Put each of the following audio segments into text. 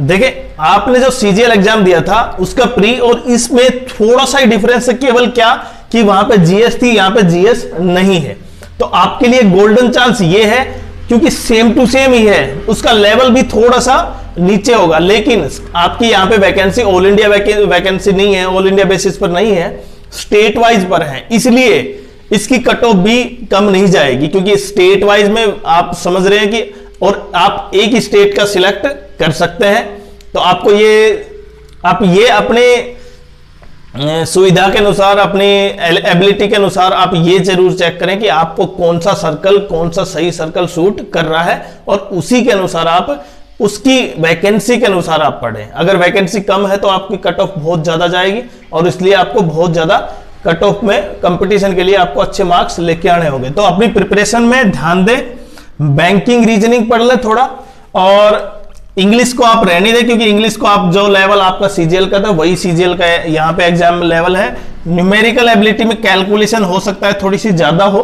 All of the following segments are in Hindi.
देखिए आपने जो सीजीएल एग्जाम दिया था उसका प्री और इसमें थोड़ा सा ही डिफरेंस है, केवल क्या कि वहां पे जीएस थी, यहां पे जीएस नहीं है। तो आपके लिए गोल्डन चांस ये है क्योंकि सेम टू सेम ही है, उसका लेवल भी थोड़ा सा नीचे होगा, लेकिन आपकी यहां पे वैकेंसी ऑल इंडिया वैकेंसी नहीं है, ऑल इंडिया बेसिस पर नहीं है, स्टेट वाइज पर है, इसलिए इसकी कट ऑफ भी कम नहीं जाएगी क्योंकि स्टेट वाइज में आप समझ रहे हैं कि और आप एक ही स्टेट का सिलेक्ट कर सकते हैं। तो आपको आप ये अपने सुविधा के अनुसार, अपनी एबिलिटी के अनुसार आप ये जरूर चेक करें कि आपको कौन सा सर्कल, कौन सा सही सर्कल सूट कर रहा है और उसी के अनुसार आप उसकी वैकेंसी के अनुसार आप पढ़ें। अगर वैकेंसी कम है तो आपकी कट ऑफ बहुत ज्यादा जाएगी और इसलिए आपको बहुत ज्यादा कट ऑफ में कंपटीशन के लिए आपको अच्छे मार्क्स लेके आने होंगे। तो अपनी प्रिपरेशन में ध्यान दें, बैंकिंग रीजनिंग पढ़ ले थोड़ा, और इंग्लिश को आप रहने दें क्योंकि इंग्लिश को आप जो लेवल आपका सीजीएल का था वही सीजीएल का यहाँ पे एग्जाम लेवल है। न्यूमेरिकल एबिलिटी में कैलकुलेशन हो सकता है थोड़ी सी ज्यादा हो,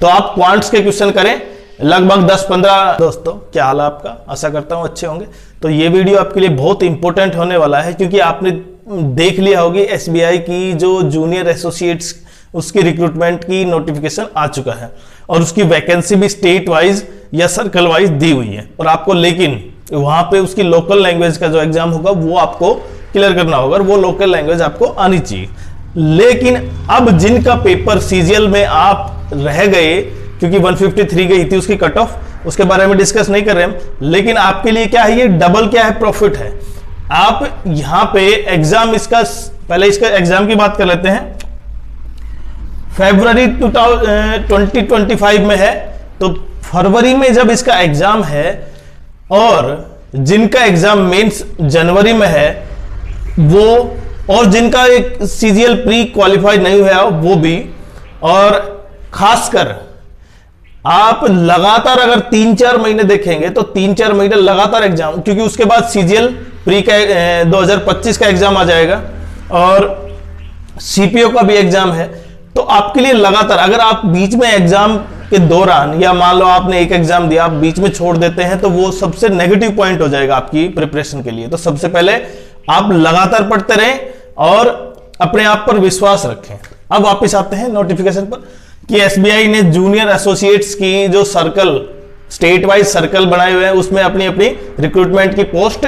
तो आप क्वांट्स के क्वेश्चन करें लगभग 10-15। दोस्तों क्या हाल है आपका, आशा करता हूं अच्छे होंगे। तो ये वीडियो आपके लिए बहुत इंपॉर्टेंट होने वाला है क्योंकि आपने देख लिया होगी एसबीआई की जो जूनियर एसोसिएट्स उसकी रिक्रूटमेंट की नोटिफिकेशन आ चुका है और उसकी वैकेंसी भी स्टेट वाइज या सर्कल वाइज दी हुई है, और आपको लेकिन वहां पे उसकी लोकल लैंग्वेज का जो एग्जाम होगा वो आपको क्लियर करना होगा और वो लोकल लैंग्वेज आपको आनी चाहिए। लेकिन अब जिनका पेपर सीजीएल में आप रह गए क्योंकि 153 गई थी उसकी कट ऑफ, उसके बारे में डिस्कस नहीं कर रहे हम, लेकिन आपके लिए क्या है, ये डबल क्या है, प्रॉफिट है। आप यहां पे एग्जाम इसका, पहले इसका एग्जाम की बात कर लेते हैं। फरवरी 2025 में है, तो फरवरी में जब इसका एग्जाम है और जिनका एग्जाम मेंस जनवरी में है वो, और जिनका एक सीजीएल प्री क्वालिफाइड नहीं हुआ वो भी, और खासकर आप लगातार अगर 3-4 महीने देखेंगे तो 3-4 महीने लगातार एग्जाम, क्योंकि उसके बाद सीजीएल प्री का 2025 का एग्जाम आ जाएगा और सीपीओ का भी एग्जाम है। तो आपके लिए लगातार, अगर आप बीच में एग्जाम के दौरान या मान लो आपने एक एग्जाम दिया आप बीच में छोड़ देते हैं तो वो सबसे नेगेटिव पॉइंट हो जाएगा आपकी प्रिपरेशन के लिए। तो सबसे पहले आप लगातार पढ़ते रहें और अपने आप पर विश्वास रखें। अब वापस आते हैं नोटिफिकेशन पर कि एसबीआई ने जूनियर एसोसिएट्स की जो सर्कल, स्टेट वाइज सर्कल बनाए हुए हैं उसमें अपनी अपनी रिक्रूटमेंट की पोस्ट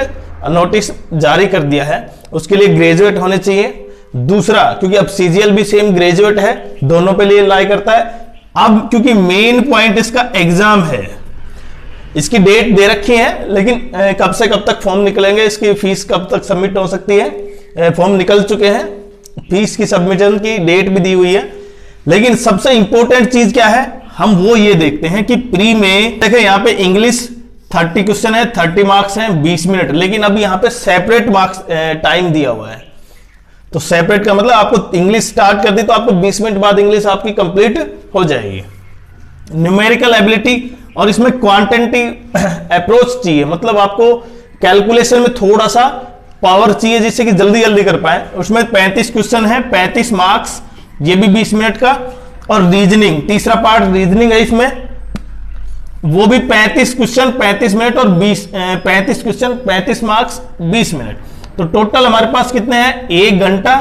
नोटिस जारी कर दिया है। उसके लिए ग्रेजुएट होने चाहिए। दूसरा, क्योंकि अब सीजीएल भी सेम ग्रेजुएट है, दोनों पे लिए लाई करता है। अब क्योंकि मेन पॉइंट इसका एग्जाम है, इसकी डेट दे रखी है, लेकिन कब से कब तक फॉर्म निकलेंगे, इसकी फीस कब तक सबमिट हो सकती है, फॉर्म निकल चुके हैं, फीस की सबमिशन की डेट भी दी हुई है। लेकिन सबसे इंपॉर्टेंट चीज क्या है, हम वो ये देखते हैं कि प्री में देखें यहाँ पे इंग्लिश 30 क्वेश्चन है, 30 मार्क्स हैं, 20 मिनट, लेकिन अब यहाँ पे सेपरेट मार्क्स टाइम दिया हुआ है। तो सेपरेट का मतलब आपको इंग्लिश स्टार्ट कर दी तो आपको 20 मिनट बाद इंग्लिश आपकी कंप्लीट हो जाएगी। न्यूमेरिकल एबिलिटी, और इसमें क्वांटिटेटिव अप्रोच चाहिए, मतलब आपको कैलकुलेशन में थोड़ा सा पावर चाहिए जिससे कि जल्दी जल्दी कर पाए। उसमें 35 क्वेश्चन है, 35 मार्क्स, ये भी 20 मिनट का। और रीजनिंग, तीसरा पार्ट रीजनिंग है इसमें, वो भी 35 क्वेश्चन 35 मिनट और 35 क्वेश्चन 35 मार्क्स 20 मिनट। तो टोटल हमारे पास कितने हैं, 1 घंटा,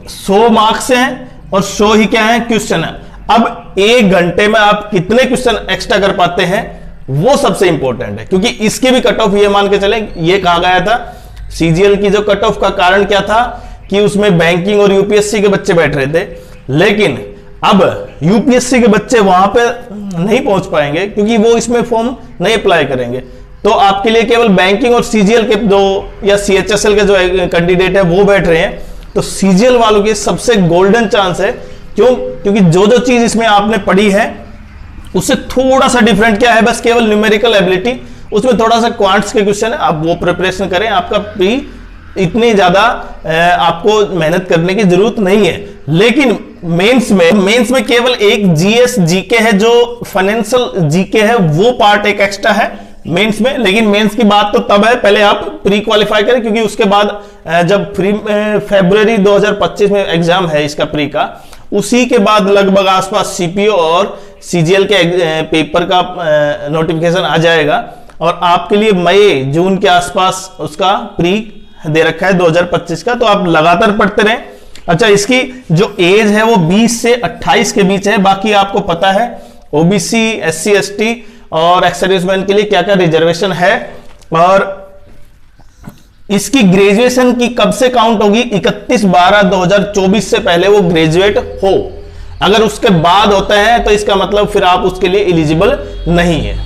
100 मार्क्स हैं और 100 ही क्या है, क्वेश्चन है। अब 1 घंटे में आप कितने क्वेश्चन एक्स्ट्रा कर पाते हैं वो सबसे इंपॉर्टेंट है, क्योंकि इसकी भी कट ऑफ ये मान के चले, ये कहा गया था सीजीएल की जो कट ऑफ का कारण क्या था कि उसमें बैंकिंग और यूपीएससी के बच्चे बैठ रहे थे, लेकिन अब यूपीएससी के बच्चे वहां पे नहीं पहुंच पाएंगे क्योंकि वो इसमें फॉर्म नहीं अप्लाई करेंगे। तो आपके लिए केवल बैंकिंग और सीजीएल के जो या सीएचएसएल के जो कैंडिडेट है वो बैठ रहे हैं। तो सीजीएल वालों के सबसे गोल्डन चांस है, क्यों, क्योंकि जो जो चीज इसमें आपने पढ़ी है उससे थोड़ा सा डिफरेंट क्या है, बस केवल न्यूमेरिकल एबिलिटी, उसमें थोड़ा सा क्वांट्स के क्वेश्चन है, आप वो प्रिपरेशन करें। आपका प्री इतनी ज्यादा आपको मेहनत करने की जरूरत नहीं है। लेकिन मेंस में केवल एक जीएस जीके है, जो फाइनेंशियल जीके है, वो पार्ट एक एक्स्ट्रा है मेंस में। लेकिन मेंस की बात तो तब है, पहले आप प्री क्वालिफाई करें, क्योंकि उसके बाद जब फरवरी 2025 में एग्जाम है इसका प्री का, उसी के बाद लगभग आसपास सीपीओ और सीजीएल के पेपर का नोटिफिकेशन आ जाएगा। और आपके लिए मई जून के आसपास उसका प्री दे रखा है 2025 का, तो आप लगातार पढ़ते रहें। अच्छा, इसकी जो एज है वो 20 से 28 के बीच है। बाकी आपको पता है ओबीसी, एससी, एसटी और एक्स सर्विसमैन के लिए क्या क्या रिजर्वेशन है, और इसकी ग्रेजुएशन की कब से काउंट होगी, 31/12/2024 से पहले वो ग्रेजुएट हो। अगर उसके बाद होता है तो इसका मतलब फिर आप उसके लिए एलिजिबल नहीं है।